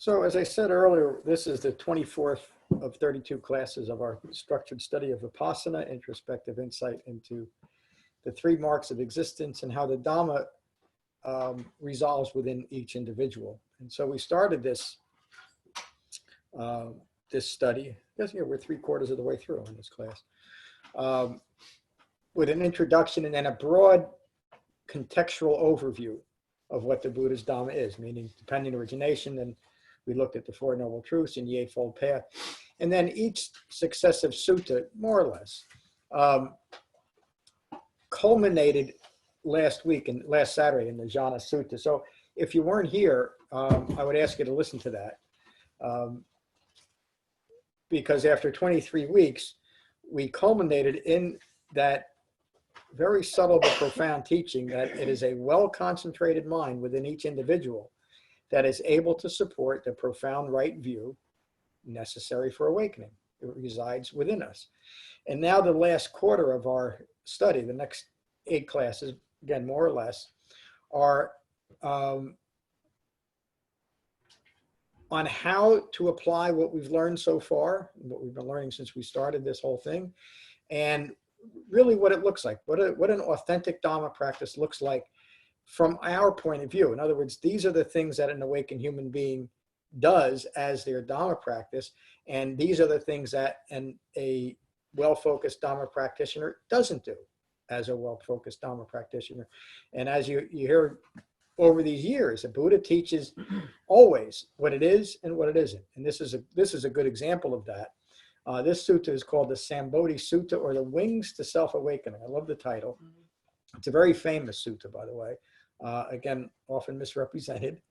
So as I said earlier, this is the 24th of 32 classes of our structured study of Vipassana, introspective insight into the three marks of existence and how the Dhamma resolves within each individual. And so we started this this study. Yes, yeah, we're 3/4 of the way through in this class, with an introduction and then a broad contextual overview of what the Buddha's Dhamma is, meaning dependent origination. And we looked at the Four Noble Truths and the Eightfold Path. And then each successive sutta, more or less, culminated last Saturday in the Jhana Sutta. So if you weren't here, I would ask you to listen to that. Because after 23 weeks, we culminated in that very subtle but profound teaching that it is a well-concentrated mind within each individual that is able to support the profound right view necessary for awakening. It resides within us. And now the last quarter of our study, the next 8 classes, again, more or less, are on how to apply what we've learned so far, what we've been learning since we started this whole thing, and really what it looks like, what an authentic Dhamma practice looks like from our point of view. In other words, these are the things that an awakened human being does as their Dhamma practice, and these are the things that a well-focused Dhamma practitioner doesn't do as a well-focused Dhamma practitioner. And as you hear over these years, the Buddha teaches always what it is and what it isn't. And this is a good example of that. This sutta is called the Sambodhi Sutta, or the Wings to Self-Awakening. I love the title. It's a very famous sutta, by the way. Again, often misrepresented,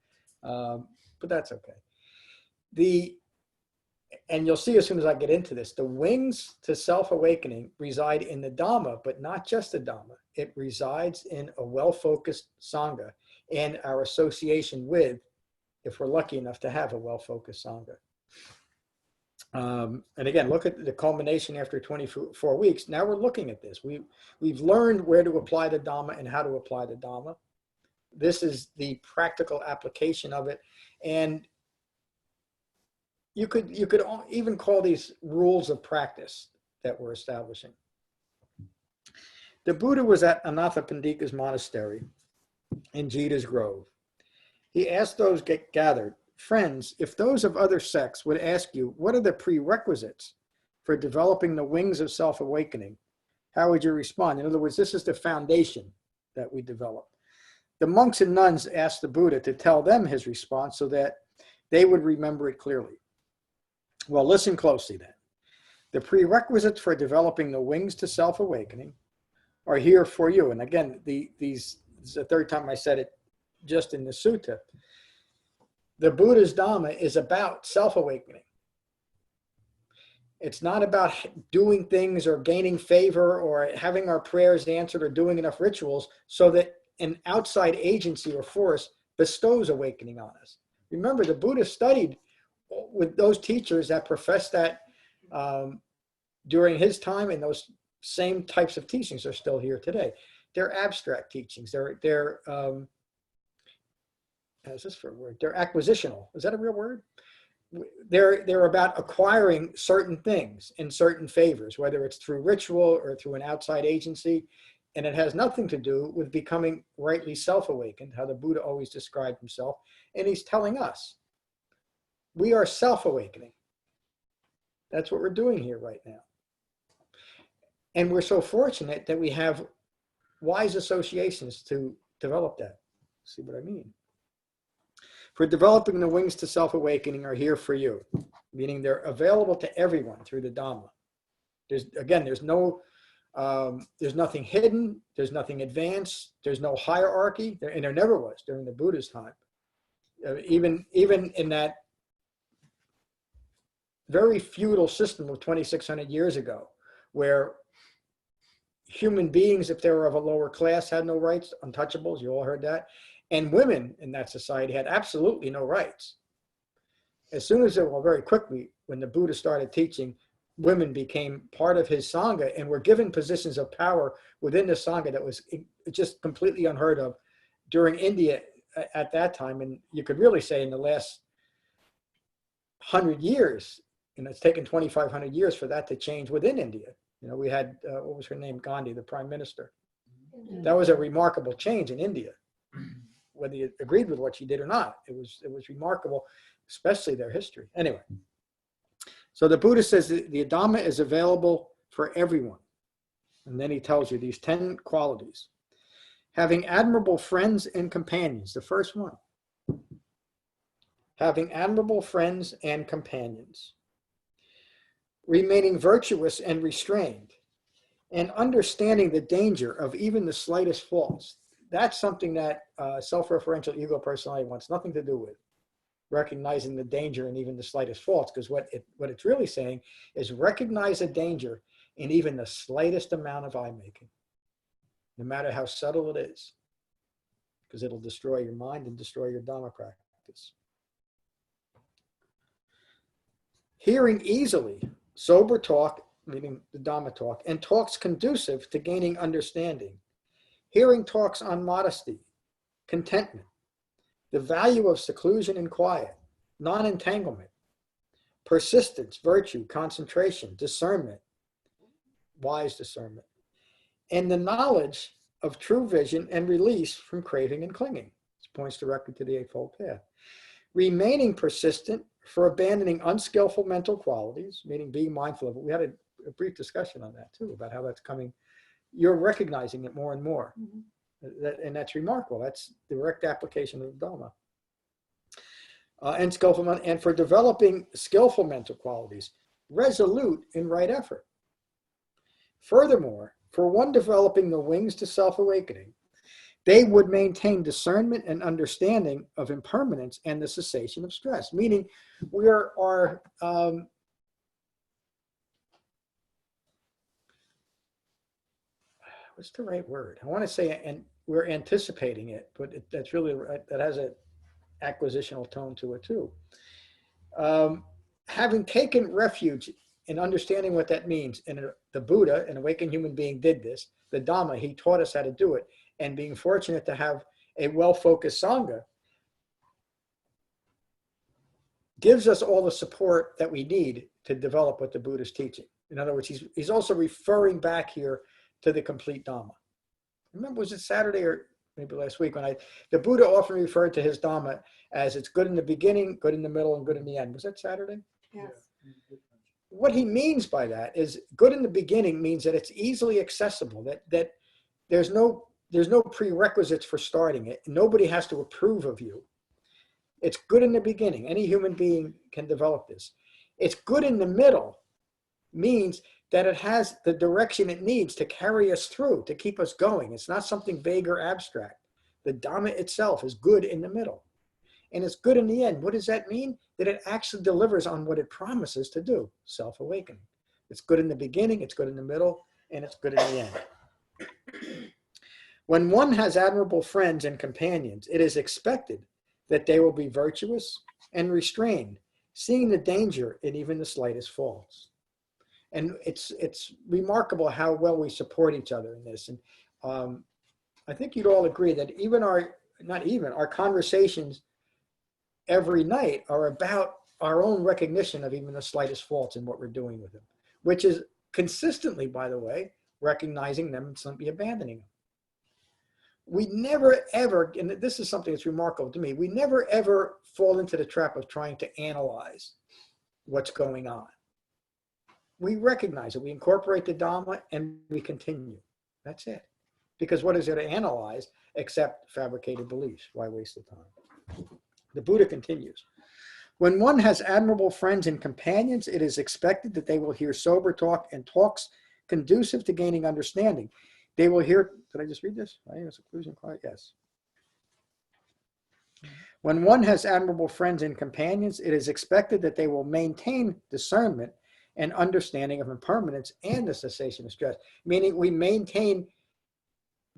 but that's okay. And you'll see as soon as I get into this, the wings to self-awakening reside in the Dhamma, but not just the Dhamma. It resides in a well-focused Sangha and our association with, if we're lucky enough to have a well-focused Sangha. And again, look at the culmination after 24 weeks. Now we're looking at this. We've learned where to apply the Dhamma and how to apply the Dhamma. This is the practical application of it. And you could even call these rules of practice that we're establishing. The Buddha was at Anatta Pandika's monastery in Jita's Grove. He asked those gathered, "Friends, if those of other sects would ask you, what are the prerequisites for developing the wings of self-awakening, how would you respond?" In other words, this is the foundation that we develop. The monks and nuns asked the Buddha to tell them his response so that they would remember it clearly. Well, listen closely then. The prerequisites for developing the wings to self-awakening are here for you. And again, this is the third time I said it just in the sutta. The Buddha's Dhamma is about self-awakening. It's not about doing things or gaining favor or having our prayers answered or doing enough rituals so that an outside agency or force bestows awakening on us. Remember, the Buddha studied with those teachers that professed that during his time, and those same types of teachings are still here today. They're abstract teachings. They're how's this for a word? They're acquisitional. Is that a real word? They're about acquiring certain things and certain favors, whether it's through ritual or through an outside agency. And it has nothing to do with becoming rightly self-awakened, how the Buddha always described himself. And he's telling us, we are self-awakening. That's what we're doing here right now. And we're so fortunate that we have wise associations to develop that. See what I mean? For developing the wings to self-awakening are here for you, meaning they're available to everyone through the Dhamma. There's nothing hidden, there's nothing advanced, there's no hierarchy, and there never was during the Buddha's time. Even in that very feudal system of 2,600 years ago, where human beings, if they were of a lower class, had no rights, untouchables, you all heard that. And women in that society had absolutely no rights. As soon as, very quickly, when the Buddha started teaching, women became part of his Sangha and were given positions of power within the Sangha that was just completely unheard of during India at that time. And you could really say in the last 100 years, and it's taken 2,500 years for that to change within India. You know, we had, what was her name, Gandhi, the prime minister. That was a remarkable change in India, whether you agreed with what she did or not. It was remarkable, especially their history. Anyway, so the Buddha says that the Dhamma is available for everyone. And then he tells you these 10 qualities. Having admirable friends and companions, the first one. Having admirable friends and companions. Remaining virtuous and restrained. And understanding the danger of even the slightest faults. That's something that self-referential ego personality wants nothing to do with. Recognizing the danger in even the slightest faults, because what it's really saying is recognize a danger in even the slightest amount of eye-making, no matter how subtle it is, because it'll destroy your mind and destroy your Dhamma practice. Hearing easily, sober talk, meaning the Dhamma talk, and talks conducive to gaining understanding. Hearing talks on modesty, contentment, the value of seclusion and quiet, non-entanglement, persistence, virtue, concentration, discernment, wise discernment, and the knowledge of true vision and release from craving and clinging. This points directly to the Eightfold Path. Remaining persistent for abandoning unskillful mental qualities, meaning being mindful of it. We had a brief discussion on that too, about how that's coming. You're recognizing it more and more. And that's remarkable. That's direct application of the Dhamma. And skillful, and for developing skillful mental qualities, resolute in right effort. Furthermore, for one developing the wings to self-awakening, they would maintain discernment and understanding of impermanence and the cessation of stress. Meaning, we are what's the right word? I want to say, and we're anticipating it, but that's really, that has an acquisitional tone to it too. Having taken refuge in understanding what that means, and the Buddha, an awakened human being, did this. The Dhamma, he taught us how to do it. And being fortunate to have a well-focused Sangha gives us all the support that we need to develop what the Buddha's teaching. In other words, he's also referring back here to the complete Dhamma. Remember, was it Saturday or maybe last week when the Buddha often referred to his Dhamma as it's good in the beginning, good in the middle, and good in the end. Was that Saturday? Yes. What he means by that is good in the beginning means that it's easily accessible, that there's no prerequisites for starting it. Nobody has to approve of you. It's good in the beginning. Any human being can develop this. It's good in the middle means that it has the direction it needs to carry us through, to keep us going. It's not something vague or abstract. The Dhamma itself is good in the middle. And it's good in the end. What does that mean? That it actually delivers on what it promises to do, self-awakening. It's good in the beginning, it's good in the middle, and it's good in the end. When one has admirable friends and companions, it is expected that they will be virtuous and restrained, seeing the danger in even the slightest faults. And it's remarkable how well we support each other in this. And I think you'd all agree that even our conversations every night are about our own recognition of even the slightest faults in what we're doing with them, which is consistently, by the way, recognizing them and simply abandoning them. We never ever, and this is something that's remarkable to me, we never ever fall into the trap of trying to analyze what's going on. We recognize it, we incorporate the Dhamma, and we continue. That's it. Because what is there to analyze except fabricated beliefs? Why waste the time? The Buddha continues. When one has admirable friends and companions, it is expected that they will hear sober talk and talks conducive to gaining understanding. They will hear, did I just read this? Seclusion, quiet, yes. When one has admirable friends and companions, it is expected that they will maintain discernment and understanding of impermanence and the cessation of stress. Meaning we maintain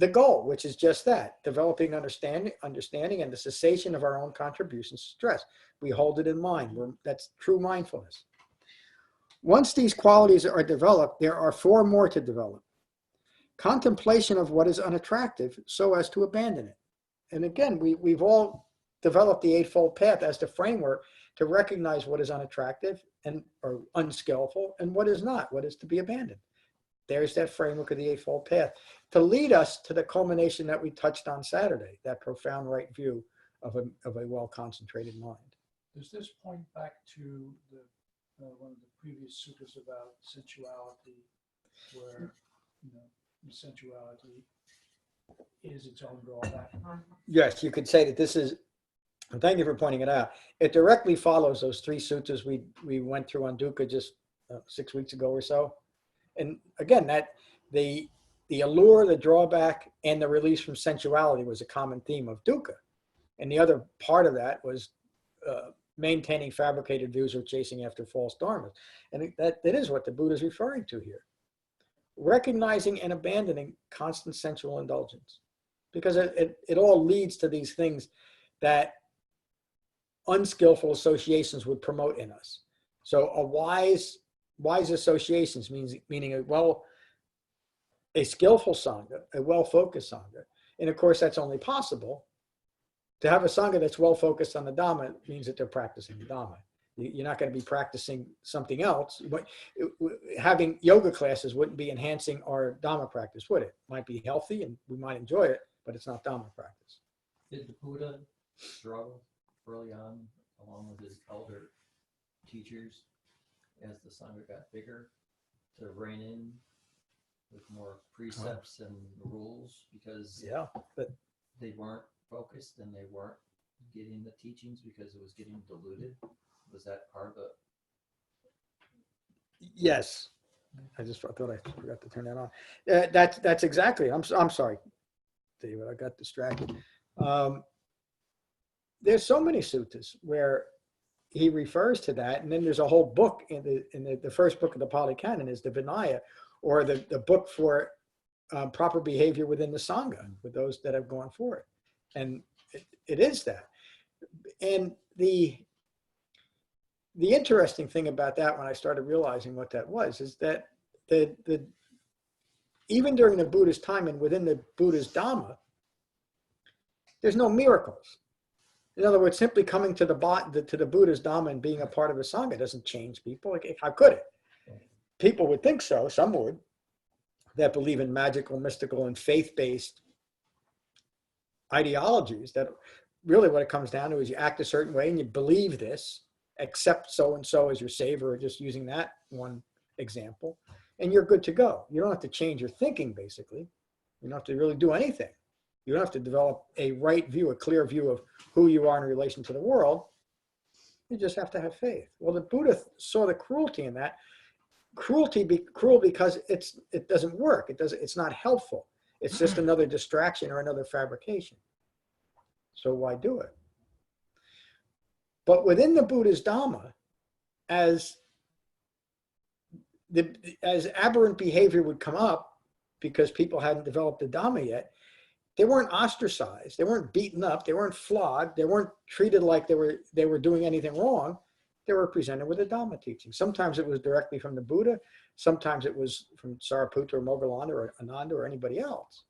the goal, which is just that, developing understanding and the cessation of our own contributions to stress. We hold it in mind. That's true mindfulness. Once these qualities are developed, there are 4 more to develop. Contemplation of what is unattractive so as to abandon it. And again, we've all developed the Eightfold Path as the framework to recognize what is unattractive and or unskillful and what is not, what is to be abandoned. There's that framework of the Eightfold Path to lead us to the culmination that we touched on Saturday, that profound right view of a well-concentrated mind. Does this point back to the one of the previous sutras about sensuality, where sensuality is its own drawback? Yes, you could say that this is, and thank you for pointing it out. It directly follows those 3 sutras we went through on Dukkha just 6 weeks ago or so. And again, that the allure, the drawback, and the release from sensuality was a common theme of Dukkha. And the other part of that was maintaining fabricated views or chasing after false dharmas. And that is what the Buddha is referring to here. Recognizing and abandoning constant sensual indulgence. Because it all leads to these things that unskillful associations would promote in us. So a wise associations meaning a skillful Sangha, a well-focused Sangha. And of course, that's only possible. To have a Sangha that's well-focused on the Dhamma means that they're practicing the Dhamma. You're not going to be practicing something else. But having yoga classes wouldn't be enhancing our Dhamma practice, would it? It might be healthy and we might enjoy it, but it's not Dhamma practice. Did the Buddha struggle early on, along with his elder teachers, as the Sangha got bigger, to rein in with more precepts and rules, because they weren't focused and they weren't getting the teachings because it was getting diluted? Was that part of the... Yes. I thought I forgot to turn that on. That's exactly. I'm sorry, David. I got distracted. There's so many suttas where he refers to that, and then there's a whole book in the first book of the Pali Canon is the Vinaya, or the book for proper behavior within the Sangha with those that have gone for it, and it is that. And the interesting thing about that, when I started realizing what that was, is that even during the Buddha's time and within the Buddha's Dhamma, there's no miracles. In other words, simply coming to the Buddha's Dhamma and being a part of a Sangha doesn't change people. How could it? People would think so, some would, that believe in magical, mystical, and faith-based ideologies, that really what it comes down to is you act a certain way and you believe this, accept so-and-so as your savior, or just using that one example, and you're good to go. You don't have to change your thinking, basically. You don't have to really do anything. You don't have to develop a right view, a clear view of who you are in relation to the world. You just have to have faith. Well, the Buddha saw the cruelty in that. Cruel because it doesn't work. It's not helpful. It's just another distraction or another fabrication. So why do it? But within the Buddha's Dhamma, as aberrant behavior would come up because people hadn't developed the Dhamma yet, they weren't ostracized, they weren't beaten up, they weren't flogged, they weren't treated like they were doing anything wrong. They were presented with a Dhamma teaching. Sometimes it was directly from the Buddha, sometimes it was from Sariputta or Moggallana or Ananda or anybody else.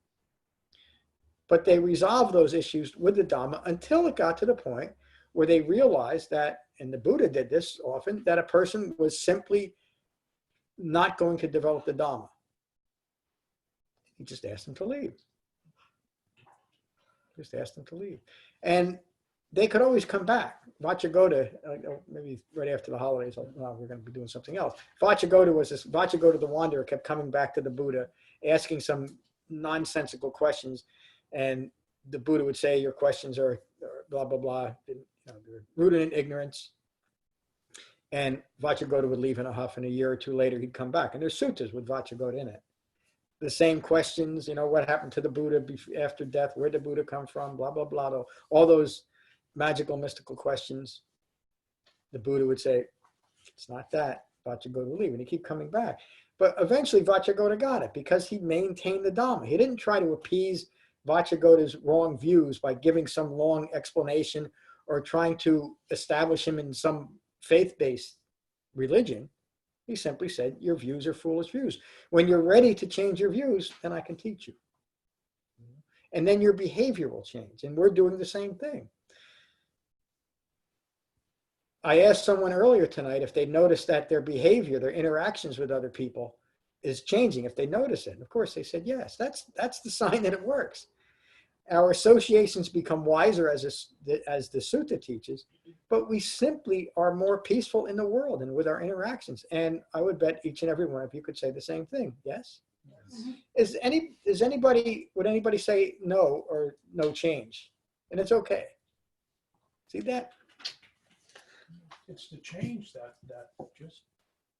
But they resolved those issues with the Dhamma until it got to the point where they realized that, and the Buddha did this often, that a person was simply not going to develop the Dhamma. He just asked them to leave. Just asked them to leave. And they could always come back. Vacchagotta, maybe right after the holidays, we're going to be doing something else. Vacchagotta the wanderer kept coming back to the Buddha, asking some nonsensical questions. And the Buddha would say, your questions are blah, blah, blah. They're rooted in ignorance. And Vacchagotta would leave in a huff, and a year or two later, he'd come back. And there's suttas with Vacchagotta in it. The same questions, what happened to the Buddha after death? Where did the Buddha come from? Blah, blah, blah. All those magical, mystical questions. The Buddha would say, it's not that. Vacchagotta would leave, and he'd keep coming back. But eventually, Vacchagotta got it because he maintained the Dhamma. He didn't try to appease Vacchagotta's wrong views by giving some long explanation or trying to establish him in some faith-based religion. He simply said, your views are foolish views. When you're ready to change your views, then I can teach you. And then your behavior will change. And we're doing the same thing. I asked someone earlier tonight if they noticed that their behavior, their interactions with other people is changing, if they notice it. And of course, they said, yes, that's the sign that it works. Our associations become wiser, as the sutta teaches, but we simply are more peaceful in the world and with our interactions. And I would bet each and every one of you could say the same thing. Yes? Yes. Would anybody say no or no change? And it's okay. See that? It's the change that just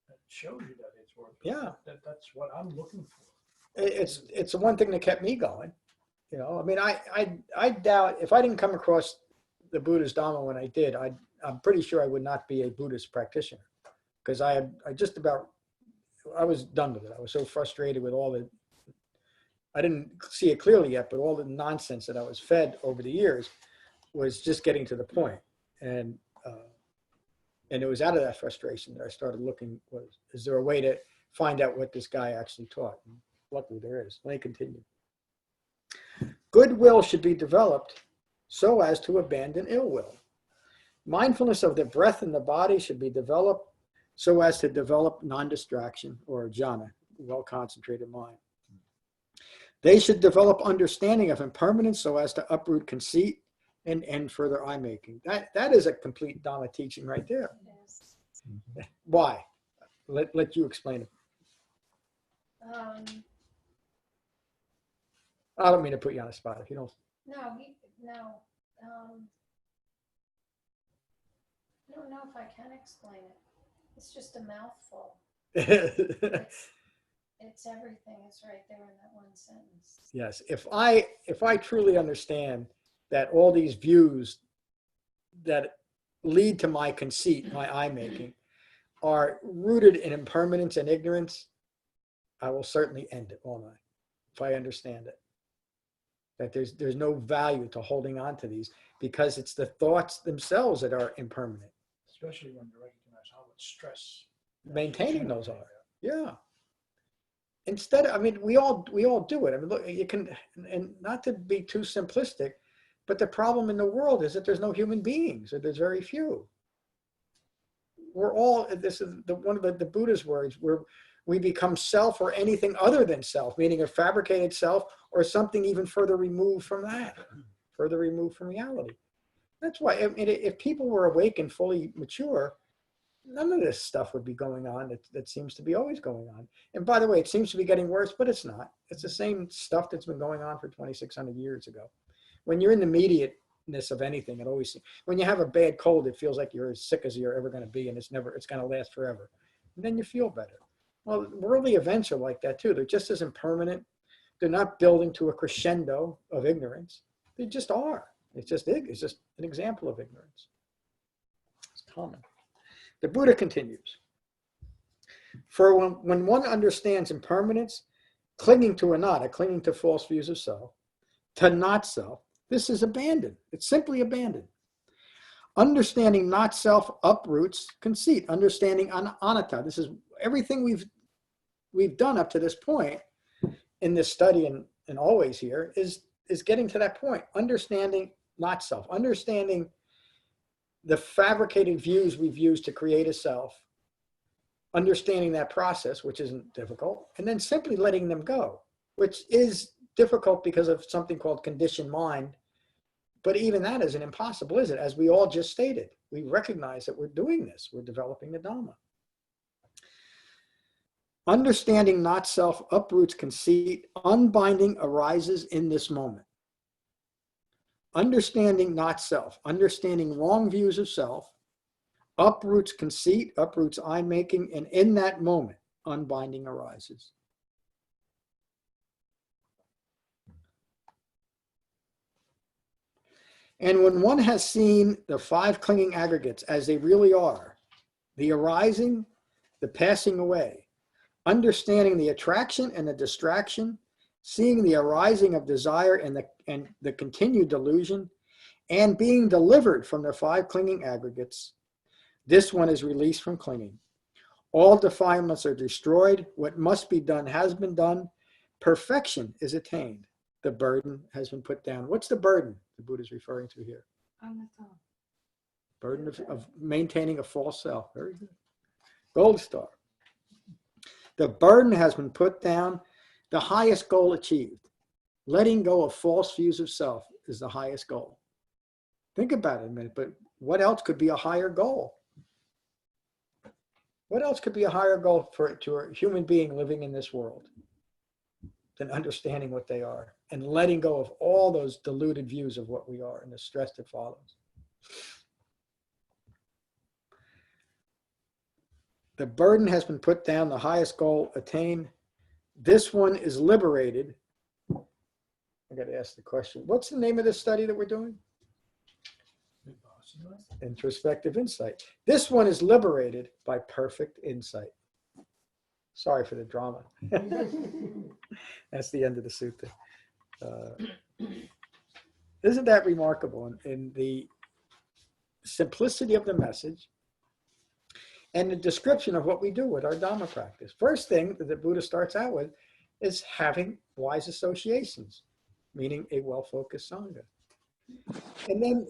that shows you that it's working. Yeah. That's what I'm looking for. It's the one thing that kept me going. You know, I mean, I doubt if I didn't come across the Buddha's Dhamma when I did, I'm pretty sure I would not be a Buddhist practitioner, because I was done with it. I was so frustrated with I didn't see it clearly yet, but all the nonsense that I was fed over the years was just getting to the point. And it was out of that frustration that I started looking, is there a way to find out what this guy actually taught? And luckily there is. Let me continue. Goodwill should be developed so as to abandon ill will. Mindfulness of the breath in the body should be developed so as to develop non-distraction, or jhana, well-concentrated mind. They should develop understanding of impermanence so as to uproot conceit and end further eye-making. That is a complete Dhamma teaching right there. Yes. Why? Let you explain it. I don't mean to put you on the spot if you don't. No. I don't know if I can explain it. It's just a mouthful. It's everything. It's right there in that one sentence. Yes. If I truly understand that all these views that lead to my conceit, my eye-making, are rooted in impermanence and ignorance, I will certainly end it, won't I? If I understand it. That there's no value to holding on to these, because it's the thoughts themselves that are impermanent. Especially when you recognize how much stress Maintaining those are. Yeah. Instead, I mean, we all do it. I mean, look, you can, and not to be too simplistic, but the problem in the world is that there's no human beings, or there's very few. We're all, this is one of the Buddha's words, where we become self or anything other than self, meaning a fabricated self or something even further removed from that, further removed from reality. That's why, I mean, if people were awake and fully mature, none of this stuff would be going on that seems to be always going on. And by the way, it seems to be getting worse, but it's not. It's the same stuff that's been going on for 2,600 years ago. When you're in the immediateness of anything, it always, when you have a bad cold, it feels like you're as sick as you're ever going to be, and it's going to last forever. And then you feel better. Well, worldly events are like that too. They're just as impermanent. They're not building to a crescendo of ignorance. They just are. It's just an example of ignorance. It's common. The Buddha continues. For when one understands impermanence, clinging to anatta, clinging to false views of self, to not self, this is abandoned. It's simply abandoned. Understanding not self uproots conceit. Understanding anatta. This is everything we've done up to this point in this study and always here is getting to that point. Understanding not self. Understanding the fabricated views we've used to create a self, understanding that process, which isn't difficult, and then simply letting them go, which is difficult because of something called conditioned mind. But even that isn't impossible, is it? As we all just stated, we recognize that we're doing this. We're developing the Dhamma. Understanding not self uproots conceit. Unbinding arises in this moment. Understanding not self, understanding wrong views of self, uproots conceit, uproots eye-making, and in that moment, unbinding arises. And when one has seen the 5 clinging aggregates as they really are, the arising, the passing away, understanding the attraction and the distraction, seeing the arising of desire and the continued delusion, and being delivered from the 5 clinging aggregates, this one is released from clinging. All defilements are destroyed. What must be done has been done. Perfection is attained. The burden has been put down. What's the burden the Buddha is referring to here? Anatta. Burden of maintaining a false self. Very good. Gold star. The burden has been put down, the highest goal achieved. Letting go of false views of self is the highest goal. Think about it a minute, but what else could be a higher goal? What else could be a higher goal to a human being living in this world than understanding what they are and letting go of all those deluded views of what we are and the stress that follows? The burden has been put down, the highest goal attained. This one is liberated. I got to ask the question. What's the name of this study that we're doing? Vipassana. Introspective insight. This one is liberated by perfect insight. Sorry for the drama. That's the end of the sutta. Isn't that remarkable in the simplicity of the message and the description of what we do with our Dhamma practice? First thing that the Buddha starts out with is having wise associations, meaning a well-focused Sangha. And then,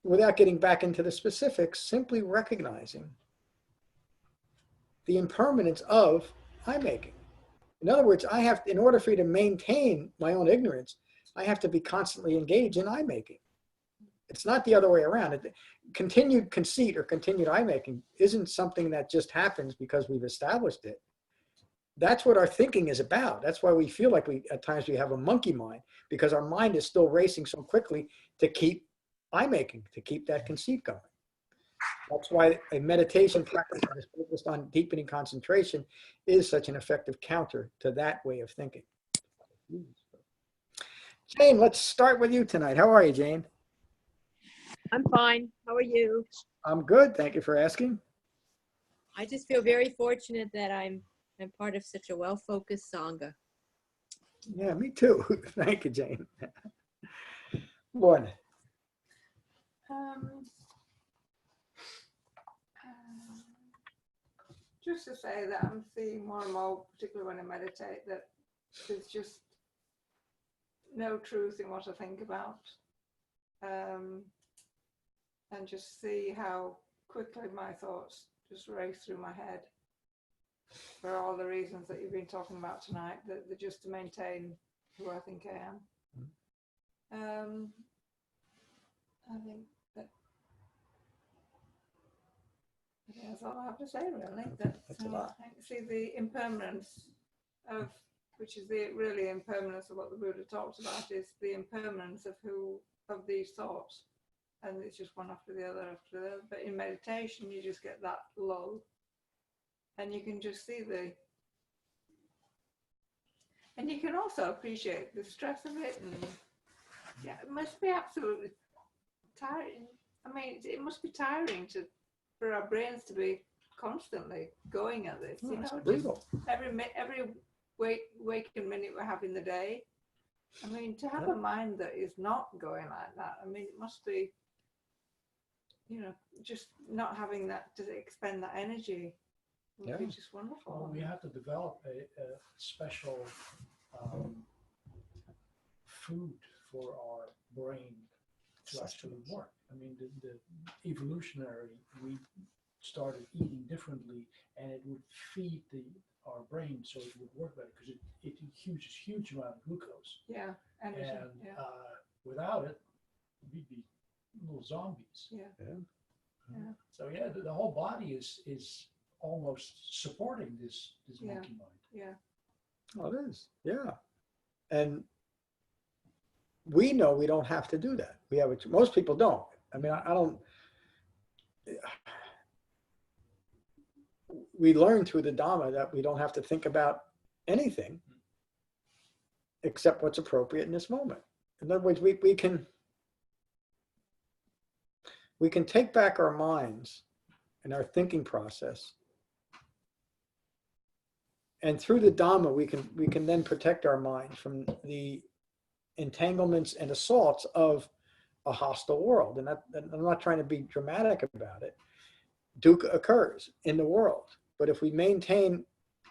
without getting back into the specifics, simply recognizing the impermanence of I-making. In other words, in order for you to maintain my own ignorance, I have to be constantly engaged in I-making. It's not the other way around. Continued conceit or continued I-making isn't something that just happens because we've established it. That's what our thinking is about. That's why we feel like at times we have a monkey mind, because our mind is still racing so quickly to keep I-making, to keep that conceit going. That's why a meditation practice that is focused on deepening concentration is such an effective counter to that way of thinking. Jane, let's start with you tonight. How are you, Jane? I'm fine. How are you? I'm good. Thank you for asking. I just feel very fortunate that I'm part of such a well-focused Sangha. Yeah, me too. Thank you, Jane. Lauren. Just to say that I'm seeing more and more, particularly when I meditate, that there's just no truth in what I think about. And just see how quickly my thoughts just race through my head for all the reasons that you've been talking about tonight, that they're just to maintain who I think I am. I think that's all I have to say, really. That's a lot. I see the impermanence of, which is the really impermanence of what the Buddha talks about, is the impermanence of these thoughts. And it's just one after the other. But in meditation, you just get that lull. And you can just see and you can also appreciate the stress of it. And yeah, it must be absolutely tiring. I mean, it must be tiring for our brains to be constantly going at this. You know, brutal. Just every waking minute we're having the day. I mean, to have a mind that is not going like that, I mean, it must be, just not having that to expend that energy would be just wonderful. Well, we have to develop a special food for our brain to actually work. I mean, the evolutionary, we started eating differently, and it would feed our brain so it would work better, because it uses huge amount of glucose. Yeah, energy. And without it, we'd be little zombies. Yeah. So yeah, the whole body is almost supporting this monkey mind. Yeah. Oh, it is. Yeah. And we know we don't have to do that. Most people don't. I mean, I don't. We learn through the Dhamma that we don't have to think about anything except what's appropriate in this moment. In other words, we can take back our minds and our thinking process, and through the Dhamma we can then protect our mind from the entanglements and assaults of a hostile world. And I'm not trying to be dramatic about it. Dukkha occurs in the world, but if we maintain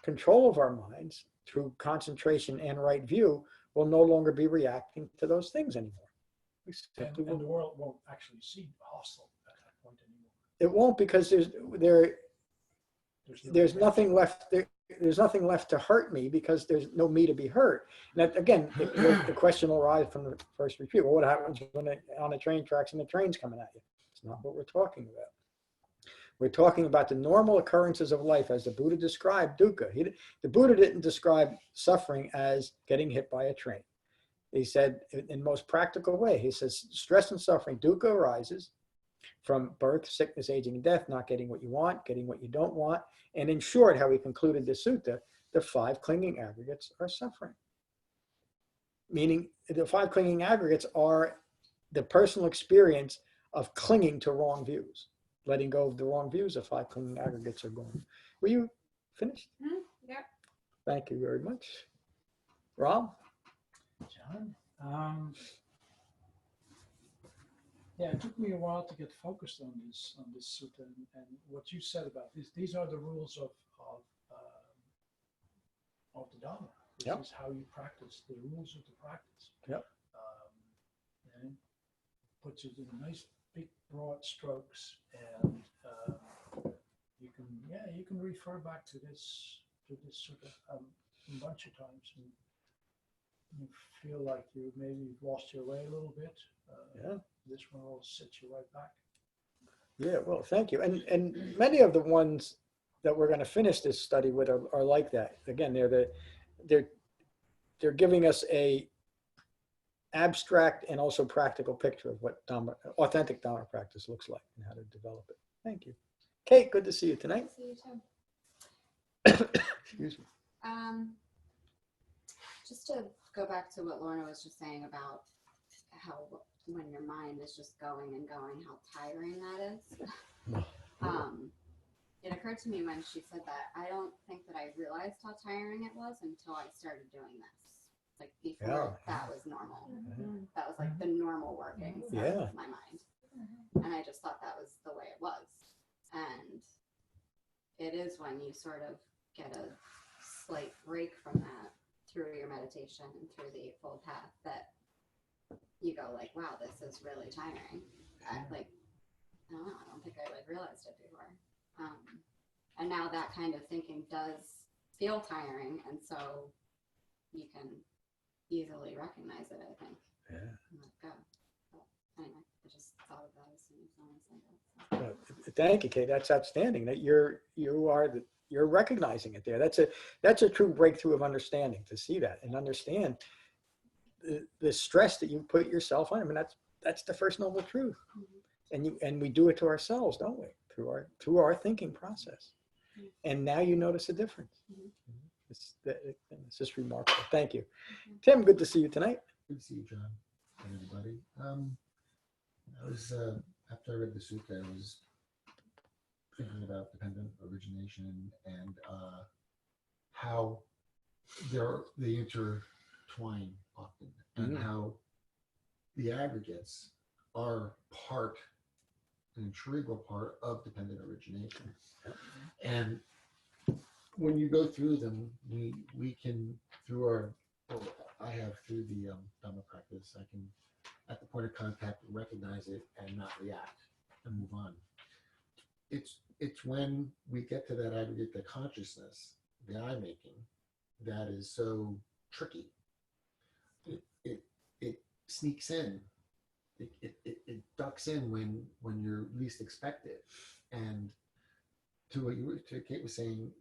control of our minds through concentration and right view, we'll no longer be reacting to those things anymore. We And, simply and the will. world won't actually seem hostile at that point anymore. It won't, because there's nothing left. There's nothing left to hurt me, because there's no me to be hurt. And that, again, the question will arise from the first retreat. Well, what happens when on the train tracks and the train's coming at you? It's not what we're talking about. We're talking about the normal occurrences of life as the Buddha described dukkha. The Buddha didn't describe suffering as getting hit by a train. He said, in most practical way, he says, stress and suffering, dukkha arises from birth, sickness, aging, and death, not getting what you want, getting what you don't want. And in short, how he concluded the sutta, the 5 clinging aggregates are suffering. Meaning the 5 clinging aggregates are the personal experience of clinging to wrong views. Letting go of the wrong views, the 5 clinging aggregates are gone. Were you finished? Yeah. Thank you very much. Rob? John? Yeah, it took me a while to get focused on this sutta, and what you said about this. These are the rules of the Dhamma. This Yep. is how you practice, the rules of the practice. Yep. And puts it in nice big broad strokes, and you can refer back to this sutta a bunch of times, and you feel like you've lost your way a little bit. Yeah. This one will set you right back. Yeah, well, thank you. And many of the ones that we're going to finish this study with are like that. Again, they're giving us a abstract and also practical picture of what Dhamma, authentic Dhamma practice looks like and how to develop it. Thank you. Kate, good to see you tonight. See you too. Excuse me. Just to go back to what Lorna was just saying about how when your mind is just going and going, how tiring that is. It occurred to me when she said that, I don't think that I realized how tiring it was until I started doing this. Like before, that was normal. That was like the normal workings of my mind. And I just thought that was the way it was. And it is when you sort of get a slight break from that through your meditation and through the Eightfold Path that you go like, wow, this is really tiring. I don't know, I don't think I like realized it before. And now that kind of thinking does feel tiring, and so you can easily recognize it, I think. Yeah. And let go. But anyway, I just thought of that as soon as someone said that. So. Thank you, Kate. That's outstanding. That you're recognizing it there. That's a true breakthrough of understanding, to see that and understand the stress that you put yourself on. I mean, that's the first noble truth. And we do it to ourselves, don't we? Through our thinking process. And now you notice a difference. It's just remarkable. Thank you. Tim, good to see you tonight. Good to see you, John, and everybody. I was after I read the sutta, I was thinking about dependent origination and how they intertwine often, and how the aggregates are an integral part of dependent origination. And when you go through them, we can, I have through the Dhamma practice, I can, at the point of contact, recognize it and not react and move on. It's when we get to that aggregate, the consciousness, the I making, that is so tricky. It sneaks in. It ducks in when you're least expect it. And to Kate was saying,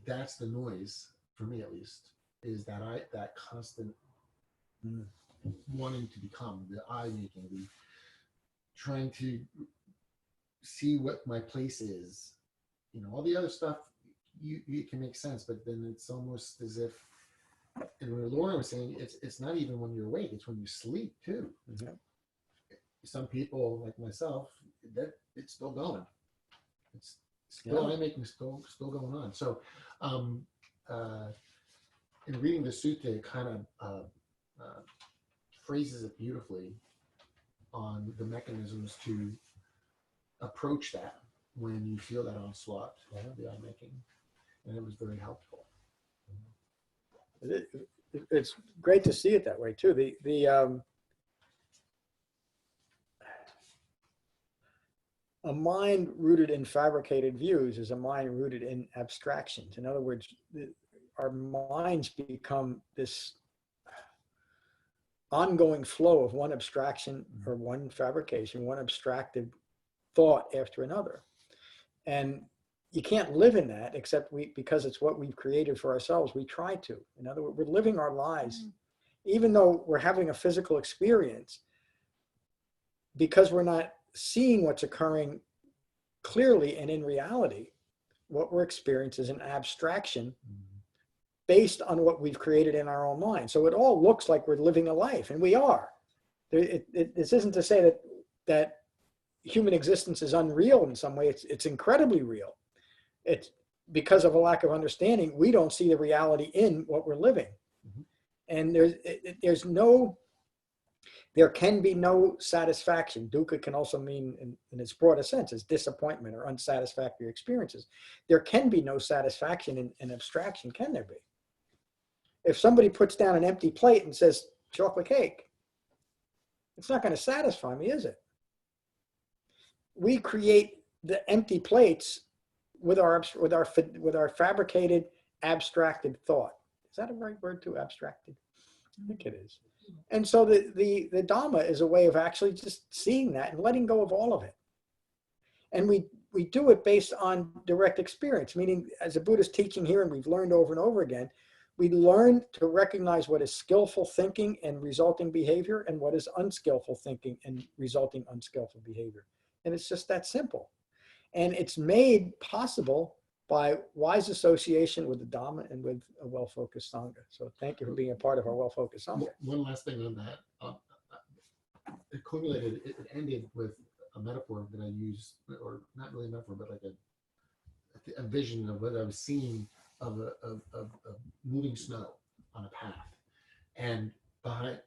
that's the noise, for me at least, is that constant wanting to become, the I making, the trying to see what my place is. All the other stuff, you can make sense, but then it's almost as if, and what Laura was saying, it's not even when you're awake, it's when you sleep too. Some people, like myself, that it's still going. It's still I making still going on. So in reading the sutta, it kind of phrases it beautifully on the mechanisms to approach that when you feel that onslaught, the I making, and it was very helpful. It's great to see it that way too. a mind rooted in fabricated views is a mind rooted in abstractions. In other words, our minds become this ongoing flow of one abstraction or one fabrication, one abstracted thought after another. And you can't live in that except because it's what we've created for ourselves. We try to. In other words, we're living our lives, even though we're having a physical experience, because we're not seeing what's occurring clearly and in reality. What we're experiencing is an abstraction based on what we've created in our own mind. So it all looks like we're living a life, and we are. This isn't to say that human existence is unreal in some way. It's incredibly real. It's because of a lack of understanding, we don't see the reality in what we're living. And there can be no satisfaction. Dukkha can also mean, in its broadest sense, is disappointment or unsatisfactory experiences. There can be no satisfaction in abstraction, can there be? If somebody puts down an empty plate and says, chocolate cake, it's not going to satisfy me, is it? We create the empty plates with our fabricated, abstracted thought. Is that a right word too, abstracted? I think it is. And so the Dhamma is a way of actually just seeing that and letting go of all of it. And we do it based on direct experience, meaning as a Buddhist teaching here, and we've learned over and over again, we learn to recognize what is skillful thinking and resulting behavior and what is unskillful thinking and resulting unskillful behavior. And it's just that simple. And it's made possible by wise association with the Dhamma and with a well-focused Sangha. So thank you for being a part of our well-focused Sangha. One last thing on that. It culminated, it ended with a metaphor that I used, or not really a metaphor, but like a vision of what I was seeing of moving snow on a path. And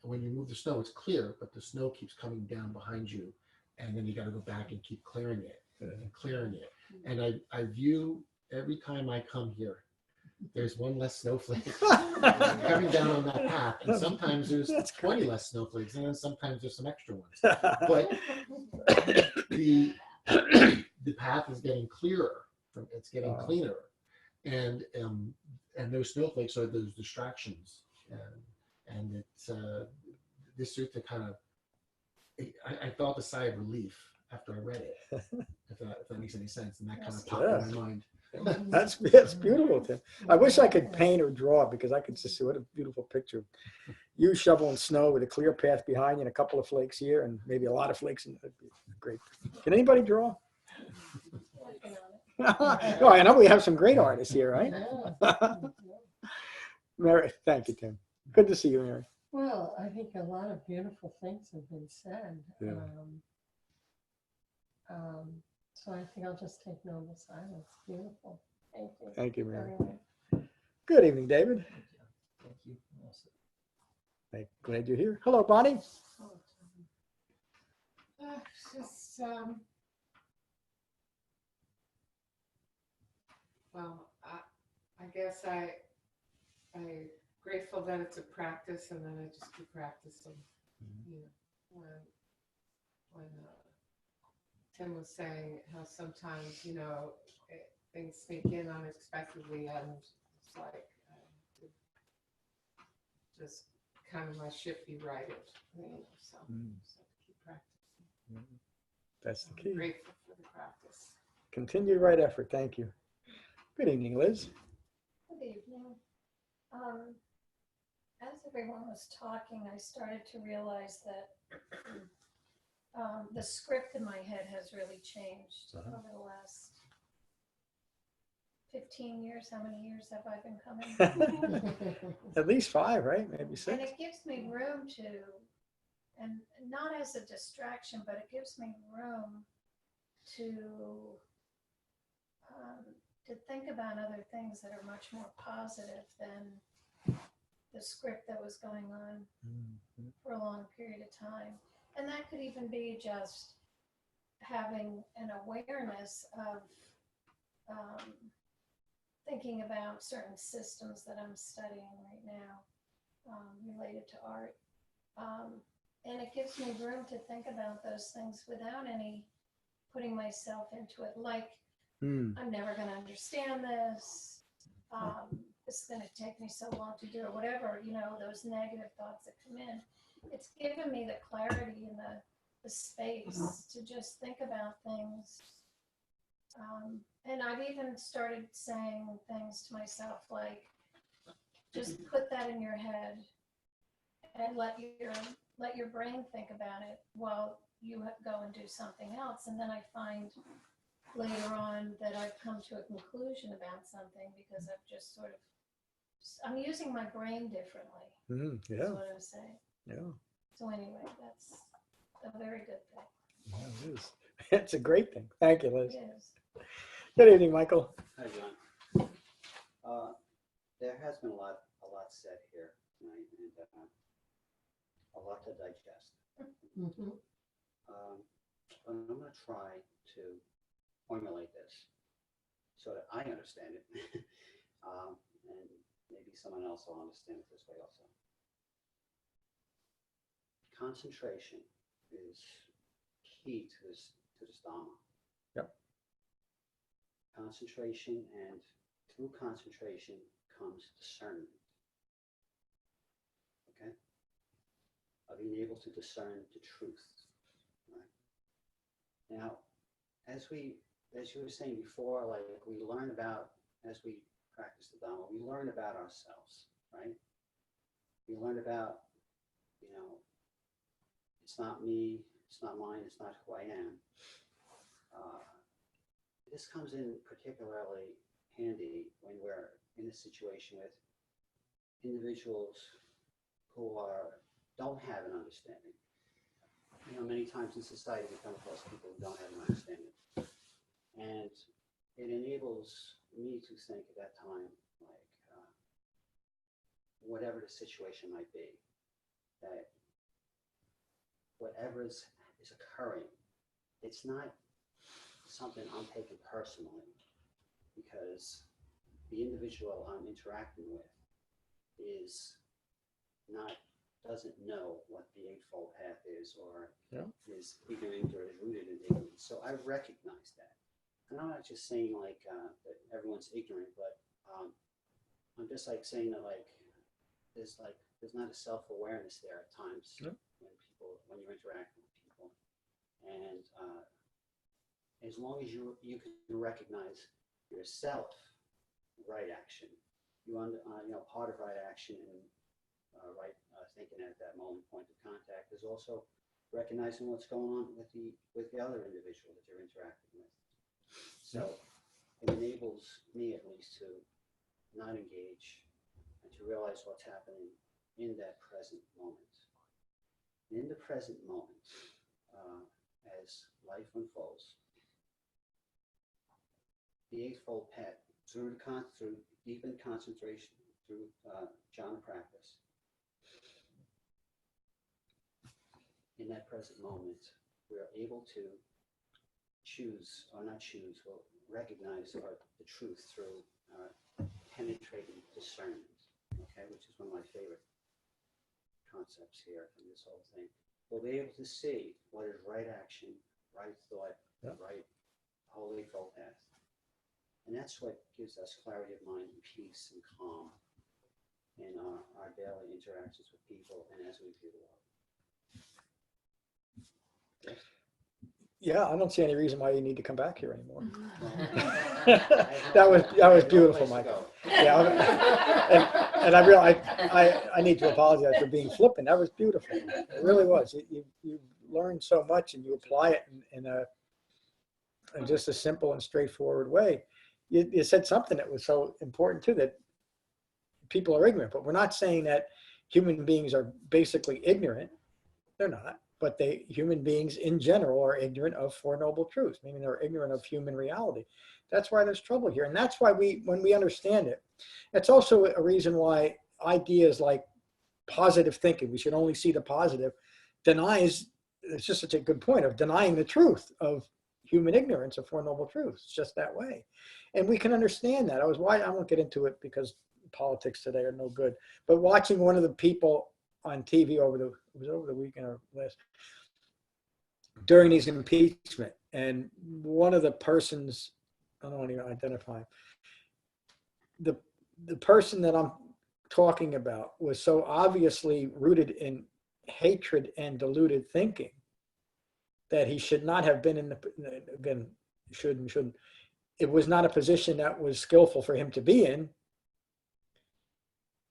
when you move the snow, it's clear, but the snow keeps coming down behind you. And then you got to go back and keep clearing it and clearing it. And I view every time I come here, there's one less snowflake coming down on that path. And sometimes there's 20 less snowflakes, and then sometimes there's some extra ones. But the path is getting clearer, it's getting cleaner. And those snowflakes are those distractions. And it's this sutta kind of, I felt a sigh of relief after I read it, if that makes any sense. And that kind of popped in my mind. That's beautiful, Tim. I wish I could paint or draw, because I could just see what a beautiful picture. You shoveling snow with a clear path behind you and a couple of flakes here and maybe a lot of flakes. And great. Can anybody draw? Oh, I know we have some great artists here, right? Mary, thank you, Tim. Good to see you, Mary. Well, I think a lot of beautiful things have been said. Yeah. So I think I'll just take noble silence. Beautiful. Thank you. Thank you, Mary. Very much. Good evening, David. Thank you. Glad you're here. Hello, Bonnie. Just, well, I guess I'm grateful that it's a practice, and then I just keep practicing. You know, when Tim was saying how sometimes, things sneak in unexpectedly, and it's like just kind of my ship be righted, so keep practicing. That's the I'm key. grateful for the practice. Continued right effort. Thank you. Good evening, Liz. Good evening. As everyone was talking, I started to realize that the script in my head has really changed over the last 15 years. How many years have I been coming? At least 5, right? Maybe 6. And it gives me room to, and not as a distraction, but it gives me room to think about other things that are much more positive than the script that was going on for a long period of time. And that could even be just having an awareness of thinking about certain systems that I'm studying right now related to art. And it gives me room to think about those things without any putting myself into it. Like, Hmm. I'm never going to understand this. This is going to take me so long to do it, whatever, you know, those negative thoughts that come in. It's given me the clarity and the space to just think about things. And I've even started saying things to myself like, just put that in your head and let your brain think about it while you go and do something else. And then I find later on that I've come to a conclusion about something because I've just sort of, I'm using my brain differently. Mm, Is yeah. what I'm saying. Yeah. So anyway, that's a very good thing. Yeah, it is. It's a great thing. Thank you, Liz. It is. Good evening, Michael. Hi, John. There has been a lot said here tonight, and a lot to digest. Mhm. But I'm going to try to formulate this so that I understand it, and maybe someone else will understand it this way also. Concentration is key to this Dhamma. Yep. Concentration, and through concentration comes discernment. Okay? Of being able to discern the truth. Right? Now, as you were saying before, like we learn about, as we practice the Dhamma, we learn about ourselves, right? We learn about, you know, it's not me, it's not mine, it's not who I am. This comes in particularly handy when we're in a situation with individuals who don't have an understanding. You know, many times in society we come across people who don't have an understanding. And it enables me to think at that time, like, whatever the situation might be, that whatever is occurring, it's not something I'm taking personally, because the individual I'm interacting with doesn't know what the Eightfold Path is, or is ignorant, or is rooted in ignorance. So I recognize that. And I'm not just saying like that everyone's ignorant, but I'm just like saying that there's not a self-awareness there at times when you're interacting with people. And as long as you can recognize yourself, right action, part of right action and right thinking at that moment, point of contact, is also recognizing what's going on with the other individual that you're interacting with. So it enables me at least to not engage and to realize what's happening in that present moment. In the present moment, as life unfolds, the Eightfold Path, through deepened concentration, through jhana practice, in that present moment, we are able to recognize the truth through penetrating discernment, okay, which is one of my favorite concepts here in this whole thing. We'll be able to see what is right action, right thought, right whole Eightfold Path. And that's what gives us clarity of mind and peace and calm in our daily interactions with people and as we view the world. Yes? Yeah, I don't see any reason why you need to come back here anymore. That was beautiful, Michael. Yeah, and I need to apologize for being flippant. That was beautiful. It really was. You learn so much and you apply it in just a simple and straightforward way. You said something that was so important too, that people are ignorant, but we're not saying that human beings are basically ignorant. They're not. But human beings in general are ignorant of Four Noble Truths, meaning they're ignorant of human reality. That's why there's trouble here. And that's why when we understand it, it's also a reason why ideas like positive thinking, we should only see the positive, it's just such a good point of denying the truth of human ignorance of Four Noble Truths. It's just that way. And we can understand that. I won't get into it because politics today are no good, but watching one of the people on TV over the weekend or last, during these impeachment, And one of the persons, I don't want to identify, the person that I'm talking about was so obviously rooted in hatred and deluded thinking that he should not have been in the, again, should and shouldn't. It was not a position that was skillful for him to be in.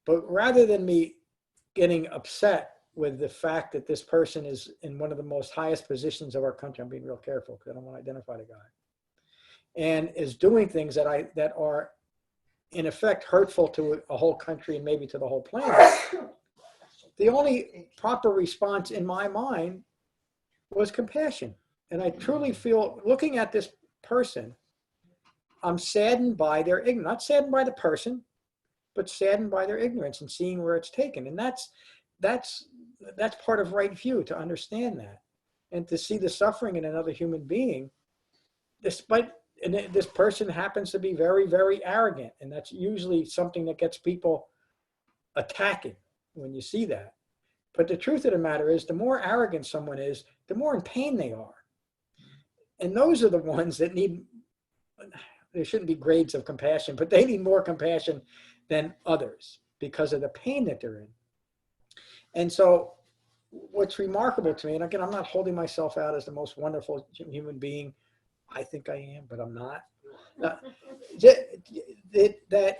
But rather than me getting upset with the fact that this person is in one of the most highest positions of our country, I'm being real careful because I don't want to identify the guy, and is doing things that are in effect hurtful to a whole country and maybe to the whole planet. The only proper response in my mind was compassion. And I truly feel, looking at this person, I'm saddened by their ignorance, not saddened by the person, but saddened by their ignorance and seeing where it's taken. And that's part of right view, to understand that. And to see the suffering in another human being, despite, and this person happens to be very, very arrogant. And that's usually something that gets people attacking when you see that. But the truth of the matter is, the more arrogant someone is, the more in pain they are. And those are the ones that need, there shouldn't be grades of compassion, but they need more compassion than others because of the pain that they're in. And so what's remarkable to me, and again, I'm not holding myself out as the most wonderful human being. I think I am, but I'm not. That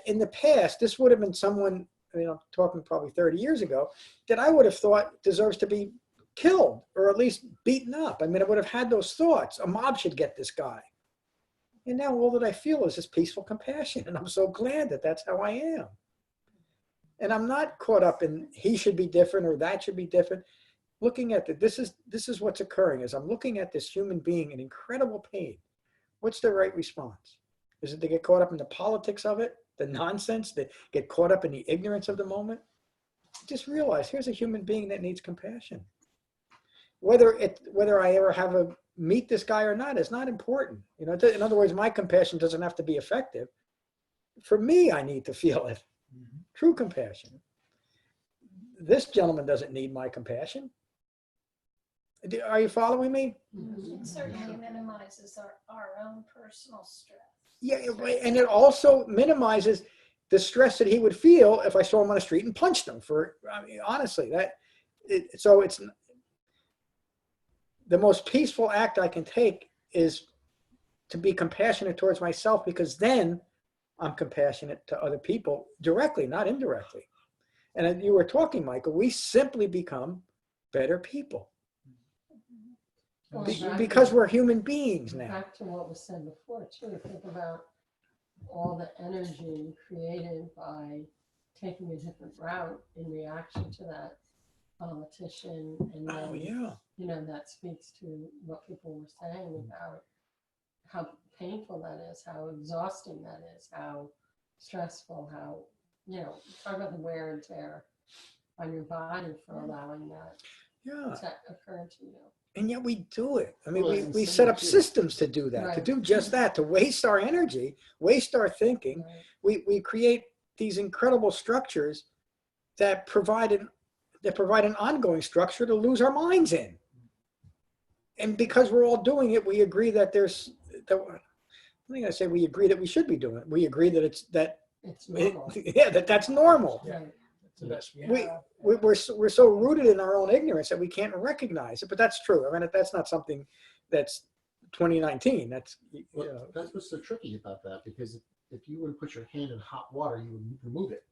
in the past, this would have been someone, I'm talking probably 30 years ago, that I would have thought deserves to be killed or at least beaten up. I mean, I would have had those thoughts. A mob should get this guy. And now all that I feel is this peaceful compassion. And I'm so glad that that's how I am. And I'm not caught up in he should be different or that should be different. Looking at this is what's occurring is I'm looking at this human being in incredible pain. What's the right response? Is it to get caught up in the politics of it, the nonsense, that get caught up in the ignorance of the moment? Just realize here's a human being that needs compassion. Whether I ever have a meet this guy or not is not important. In other words, my compassion doesn't have to be effective. For me, I need to feel it. True compassion. This gentleman doesn't need my compassion. Are you following me? It certainly minimizes our own personal stress. Yeah, and it also minimizes the stress that he would feel if I saw him on the street and punched him. Honestly, so it's the most peaceful act I can take is to be compassionate towards myself, because then I'm compassionate to other people directly, not indirectly. And you were talking, Michael, we simply become better people. Because we're human beings now. Back to what was said before, too. Think about all the energy created by taking a different route in reaction to that politician. And then, that speaks to what people were saying about how painful that is, how exhausting that is, how stressful, how, talk about the wear and tear on your body for allowing that to occur to you. And yet we do it. I mean, we set up systems to do that, to do just that, to waste our energy, waste our thinking. We create these incredible structures that provide an ongoing structure to lose our minds in. And because we're all doing it, we agree that I think I say we agree that we should be doing it. We agree that it's normal. That's normal. Yeah. It's the best We're so rooted in our own ignorance that we can't recognize it. But that's true. I mean, that's not something that's 2019. That's that's what's so tricky about that, because if you were to put your hand in hot water, you would remove it.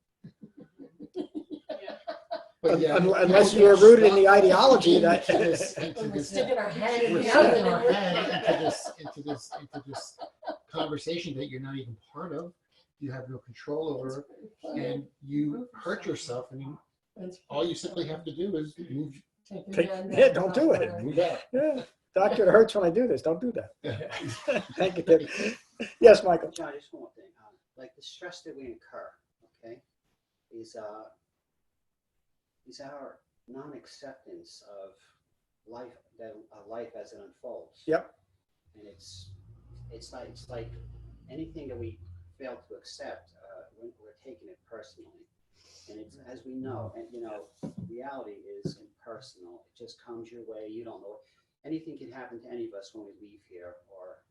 Unless you're rooted in the ideology that We're sticking our head in into this conversation that you're not even part of, you have no control over, and you hurt yourself, and all you simply have to do is move. Don't do it. Move out. Yeah. Doctor, it hurts when I do this. Don't do that. Thank you, Tim. Yes, Michael. John, just one more thing. Like the stress that we incur, okay, is our non-acceptance of life, life as it unfolds. Yep. And it's like anything that we fail to accept, we're taking it personally. And it's, as we know, and reality is impersonal. It just comes your way. You don't know. anything can happen to any of us when we leave here, or,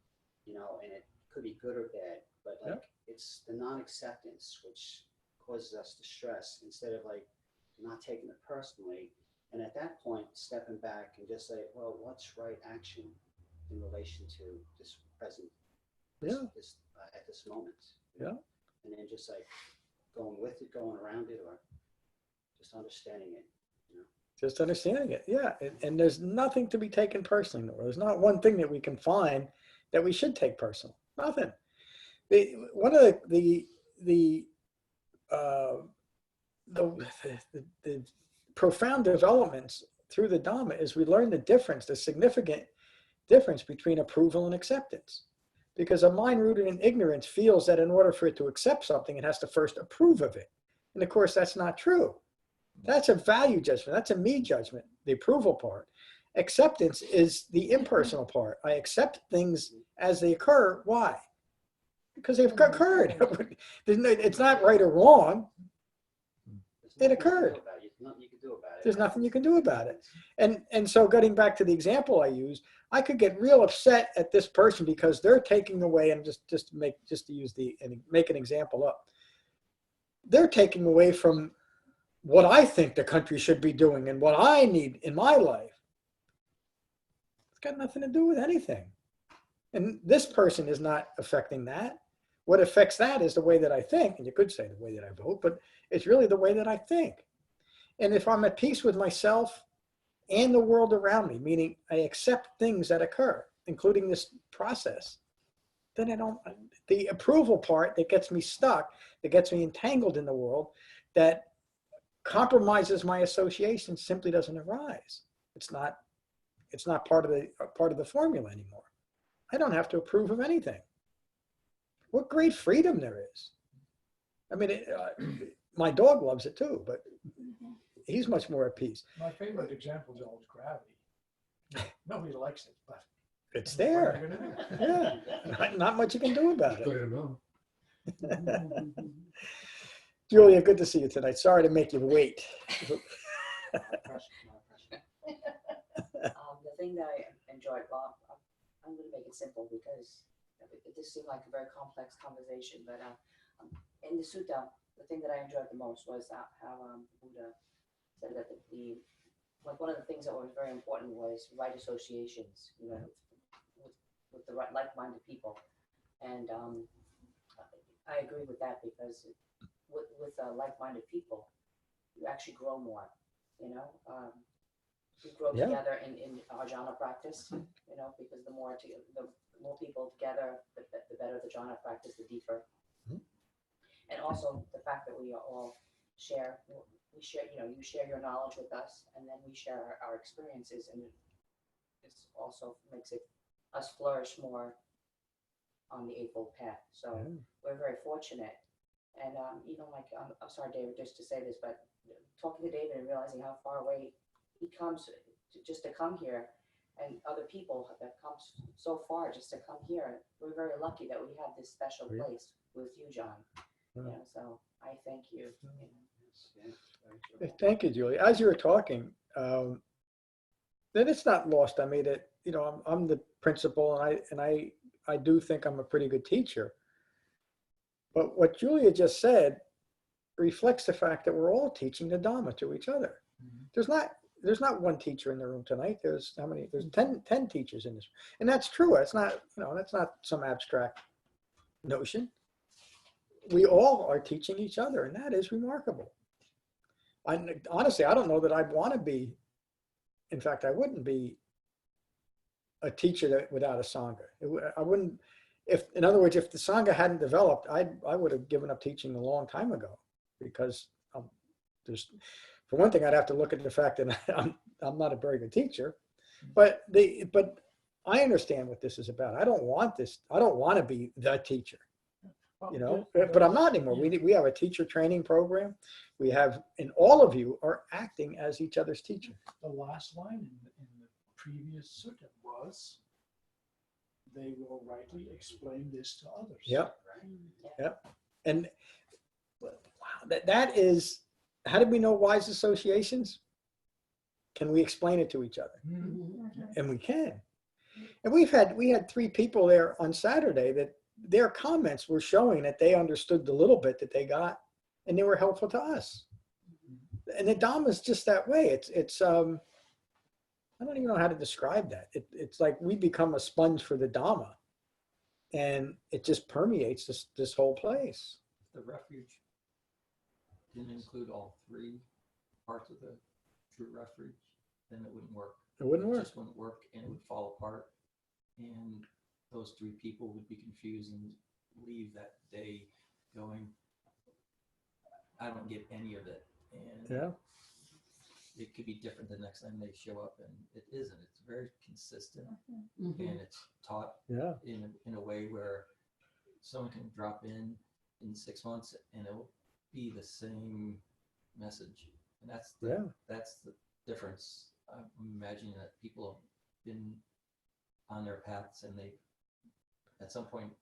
you know, and it could be good or bad, but like, it's the non-acceptance which causes us to stress instead of like not taking it personally. And at that point, stepping back and just say, well, what's right action in relation to this present, this at this moment? You know? And then just like going with it, going around it, or just understanding it, you know? Just understanding it, yeah. And there's nothing to be taken personally. There's not one thing that we can find that we should take personal. Nothing. One of the profound developments through the Dhamma is we learn the difference, the significant difference between approval and acceptance. Because a mind rooted in ignorance feels that in order for it to accept something, it has to first approve of it. And of course, that's not true. That's a value judgment. That's a me judgment, the approval part. Acceptance is the impersonal part. I accept things as they occur. Why? Because they've occurred. It's not right or wrong. It occurred. There's nothing you can do about it. And so getting back to the example I used, I could get real upset at this person because they're taking away, and just to make an example up, they're taking away from what I think the country should be doing and what I need in my life. It's got nothing to do with anything. And this person is not affecting that. What affects that is the way that I think, and you could say the way that I vote, but it's really the way that I think. And if I'm at peace with myself and the world around me, meaning I accept things that occur, including this process, then the approval part that gets me stuck, that gets me entangled in the world, that compromises my association simply doesn't arise. It's not part of the formula anymore. I don't have to approve of anything. What great freedom there is. I mean, my dog loves it too, but he's much more at peace. My favorite example is always gravity. Nobody likes it, but it's there. Yeah, not much you can do about it. Julia, good to see you tonight. Sorry to make you wait. The thing that I enjoyed, well, I'm going to make it simple because this seemed like a very complex conversation, but in the sutta, the thing that I enjoyed the most was how Buddha said that one of the things that was very important was right associations, you know, with the right like-minded people, and I agree with that because with like-minded people, you actually grow more, you know. We grow together in our jhana practice, you know, because the more people together, the better the jhana practice, the deeper. And also the fact that we all share, you know, you share your knowledge with us, and then we share our experiences, and it also makes us flourish more on the Eightfold Path. So we're very fortunate. And even like, I'm sorry, David, just to say this, but talking to David and realizing how far away he comes just to come here, and other people that come so far just to come here, we're very lucky that we have this special place with you, John. You know, so I thank you. Thank you, Julie. As you were talking, then it's not lost on me that, you know, I'm the principal, and I do think I'm a pretty good teacher. But what Julia just said reflects the fact that we're all teaching the Dhamma to each other. There's not one teacher in the room tonight. There's how many? There's 10 teachers in this, and that's true. It's not, you know, that's not some abstract notion. We all are teaching each other, and that is remarkable. Honestly, I don't know that I'd want to be. In fact, I wouldn't be a teacher without a Sangha. I wouldn't. In other words, if the Sangha hadn't developed, I would have given up teaching a long time ago, because for one thing, I'd have to look at the fact that I'm not a very good teacher, but I understand what this is about. I don't want this. I don't want to be the teacher, you know. But I'm not anymore. We have a teacher training program. We have, and all of you are acting as each other's teacher. The last line in the previous sutta was, "They will rightly explain this to others." Yep. Yep. And wow, that is. How did we know wise associations? can we explain it to each other? Mhm. And we can. And we had 3 people there on Saturday that their comments were showing that they understood the little bit that they got, and they were helpful to us. And the Dhamma is just that way. It's I don't even know how to describe that. It's like we become a sponge for the Dhamma, and it just permeates this whole place. The refuge didn't include all 3 parts of the true refuge, then it wouldn't work. It wouldn't work. Just wouldn't work, and it would fall apart. And those 3 people would be confused and leave that day going, I don't get any of it. And Yeah. it could be different the next time they show up, and it isn't. It's very consistent, Mhm. and it's taught Yeah. in a way where someone can drop in 6 months and it'll be the same message. And that's Yeah. that's the difference. I'm imagining that people have been on their paths, and they, at some point,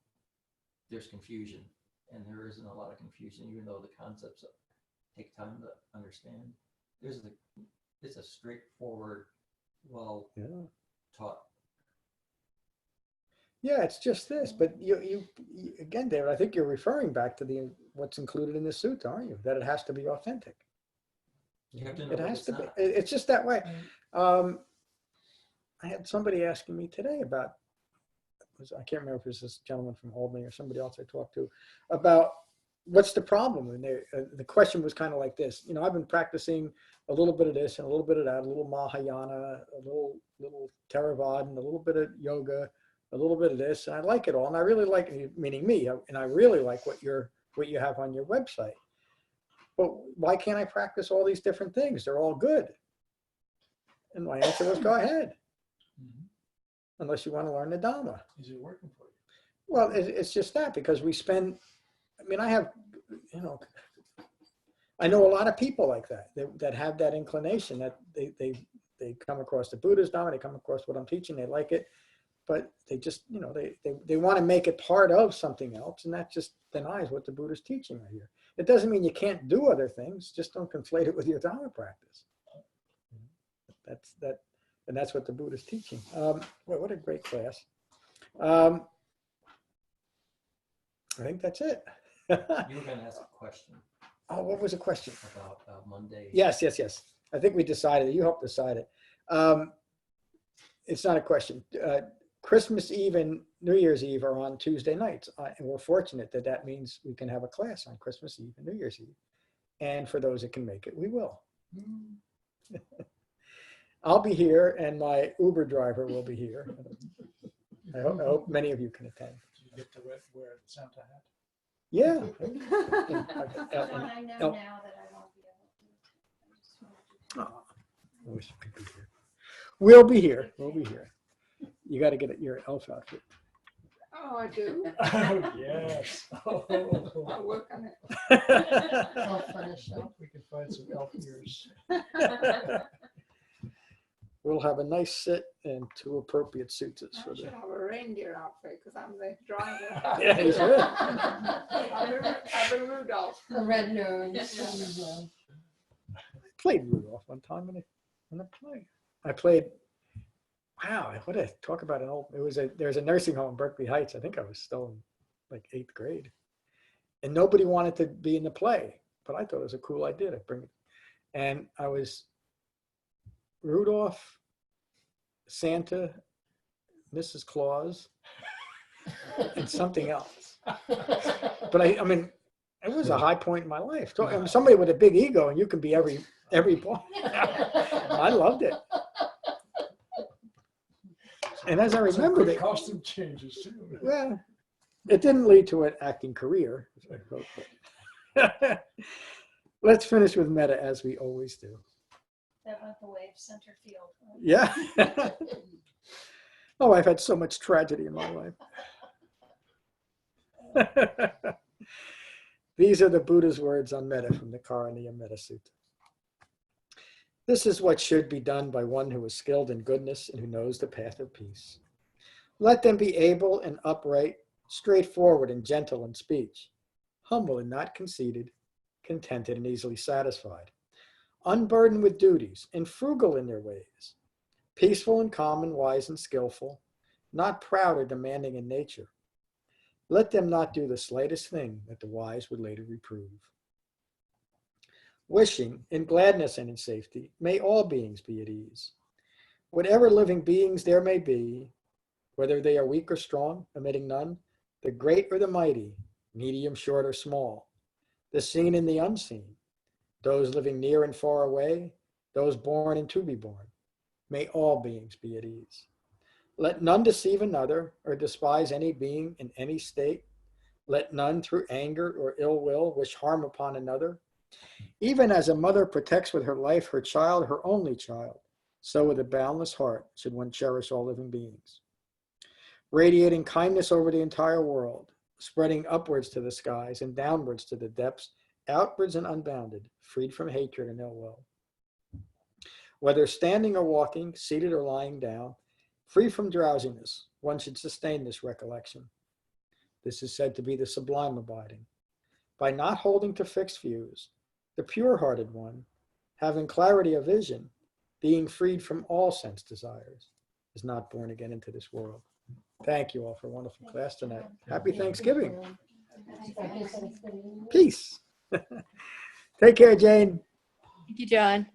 there's confusion, and there isn't a lot of confusion, even though the concepts take time to understand. It's a straightforward, well Yeah. taught. Yeah, it's just this. But you again, David, I think you're referring back to what's included in the sutta, aren't you? That it has to be authentic. You have to know It what has it's to be. not. It's just that way. I had somebody asking me today about, I can't remember if it was this gentleman from Albany or somebody else I talked to, about what's the problem. And the question was kind of like this. I've been practicing a little bit of this and a little bit of that, a little Mahayana, a little Theravada, and a little bit of yoga, a little bit of this, and I like it all. And I really like it, meaning me, and I really like what you have on your website. But why can't I practice all these different things? They're all good. And my answer was, go ahead. Mhm. Unless you want to learn the Dhamma. Is it working for you? Well, it's just that, because I have, I know a lot of people like that have that inclination, that they come across the Buddha's Dhamma, they come across what I'm teaching, they like it, but they just, they want to make it part of something else, and that just denies what the Buddha's teaching right here. It doesn't mean you can't do other things, just don't conflate it with your Dhamma practice. And that's what the Buddha's teaching. Well, what a great class. I think that's it. You were going to ask a question Oh, what was the question? about Monday. Yes. I think we decided it. You helped decide it. It's not a question. Christmas Eve and New Year's Eve are on Tuesday nights. And we're fortunate that means we can have a class on Christmas Eve and New Year's Eve. And for those that can make it, we will. I'll be here, and my Uber driver will be here. I hope many of you can attend. Do you get to wear the Santa hat? Yeah. That's one I know now that I won't be able to. Oh, I wish you could be here. We'll be here. You got to get your elf outfit. Oh, I do. Oh, yes. I'll work on it. I'll finish up. We can find some elf ears. We'll have a nice sit and 2 appropriate suits I for should the. have a reindeer outfit because I'm the driver. Yeah, you should. I'll be Rudolph. The red nose. Played Rudolph one time in a play. I played. Wow, what a talk about an old. There's a nursing home in Berkeley Heights. I think I was still in like 8th grade, and nobody wanted to be in the play, but I thought it was a cool idea to bring it. And I was Rudolph, Santa, Mrs. Claus, and something else. But I mean, it was a high point in my life. Somebody with a big ego, and you can be every point. I loved it. And as I remember, the costume changes too. Well, it didn't lead to an acting career. Let's finish with metta, as we always do. That went the way of center field. Yeah. Oh, I've had so much tragedy in my life. These are the Buddha's words on metta from the Karaniya Metta Sutta. This is what should be done by one who is skilled in goodness and who knows the path of peace. Let them be able and upright, straightforward and gentle in speech, humble and not conceited, contented and easily satisfied, unburdened with duties, and frugal in their ways, peaceful and calm and wise and skillful, not proud or demanding in nature. Let them not do the slightest thing that the wise would later reprove. Wishing, in gladness and in safety, may all beings be at ease. Whatever living beings there may be, whether they are weak or strong, omitting none, the great or the mighty, medium, short, or small, the seen and the unseen, those living near and far away, those born and to be born, may all beings be at ease. Let none deceive another or despise any being in any state. Let none through anger or ill will wish harm upon another. Even as a mother protects with her life her child, her only child, so with a boundless heart should one cherish all living beings. Radiating kindness over the entire world, spreading upwards to the skies and downwards to the depths, outwards and unbounded, freed from hatred and ill will. Whether standing or walking, seated or lying down, free from drowsiness, one should sustain this recollection. This is said to be the sublime abiding. By not holding to fixed views, the pure-hearted one, having clarity of vision, being freed from all sense desires, is not born again into this world. Thank you all for a wonderful class tonight. Happy Thanksgiving. Peace. Take care, Jane. Thank you, John.